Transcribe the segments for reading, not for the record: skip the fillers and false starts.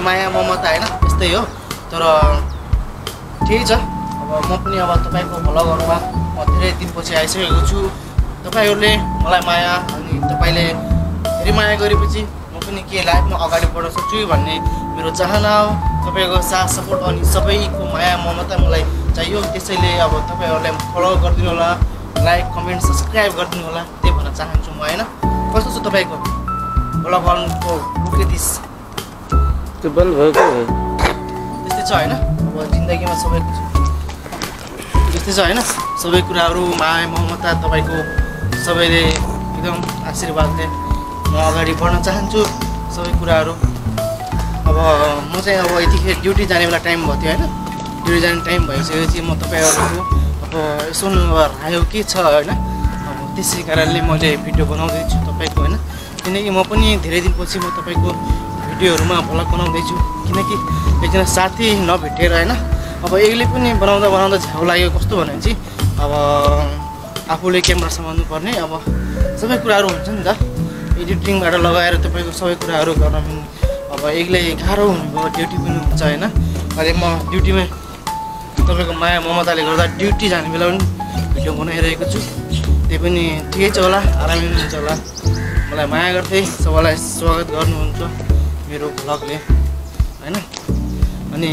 माया ममता हैन यस्तै हो तर ठिकै छ अब म पनि अब तपाईको भ्लगहरुमा म धेरै दिनपछि आइसकेको छु तपाईहरुले मलाई माया अनि तपाईले धेरै माया गरेपछि म पनि के लाइफमा अगाडि बढ्न सक्छु भन्ने मेरो चाहना हो तपाईको साथ सपोर्ट अनि सबैको माया ममता मलाई चाहियो त्यसैले अब तपाईहरुले फलो गर्दिनु होला लाइक कमेन्ट सब्स्क्राइब गर्दिनु होला त्यही भन्न चाहन्छु म हैन कस्तो छ तपाईको भ्लगको प्रकृतिस त्यो बन्द भयो के त्यस्तै छ हैन अब जिन्दगीमा सबैको त्यस्तै छ हैन सबै कुराहरु माया ममता तपाईको सबैले एकदम आशीर्वादले म अगाडि बढ्न चाहन्छु सबै कुराहरु अब म चाहिँ अब यतिखेर ड्युटी जाने बेला टाइम भयो थियो हैन ड्युटी जाने टाइम भइसकेपछि म तपाईहरुको अब यसो नम्बर आयो के छ हैन अब त्यसै कारणले मैले भिडियो बनाउँदै छु तपाईको हैन किनकि म पनि धेरै दिनपछि म तपाईको भिडियोहरुमा भ्लग बनाउँदै छु किनकि एकजना साथी नभेटेर हैन अब एक्लै पनि बनाउँदा बनाउँदा झ्याउ लाग्यो कस्तो भने चाहिँ अब आफूले क्यामेरा सम्हाल्नु पर्ने अब सबै कुराहरु हुन्छ नि त एडिटिङबाट लगाएर तपाईको सबै कुराहरु गर्न अब एक्लै गाह्रो हुनुभयो ड्युटी पनि हुन्छ हैन अहिले म ड्युटीमा तपाईको माया ममताले गर्दा ड्युटी जाने बेला पनि भिडियो बनाइरहेको छु त्यही पनि ठिकै छ होला आरामै हुन्छ होला मलाई माया गर्दै सबैलाई स्वागत गर्नुहुन्छ मेरो भ्लगले हैन अनि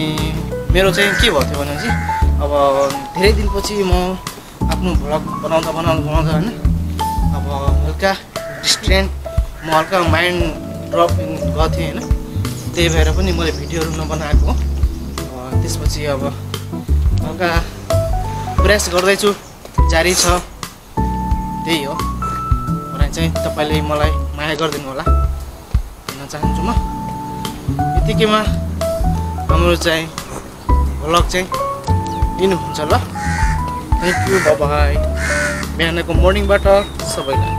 मेरो चाहिँ के भयो थियो भने चाहिँ अब धेरै दिनपछि म आफ्नो भ्लग बनाउँदा हैन अब हल्का डिस्ट्रेन्ट म हल्का माइन्ड ड्रप गर्थेँ हैन त्यही भएर पनि मैले भिडियोहरु नबनाएको त्यसपछि अब हल्का प्रयास गर्दैछु जारी छ त्यही हो भने चाहिँ तपाईले मलाई माया गरिदिनु होला भन्न चाहन्छु म यतिकैमा हाम्रो चाहिँ भ्लग चाहिँ लिनुहुन्छ ल थ्यांक यू बाइ बाइ बिहानको मर्निङबाट सबैलाई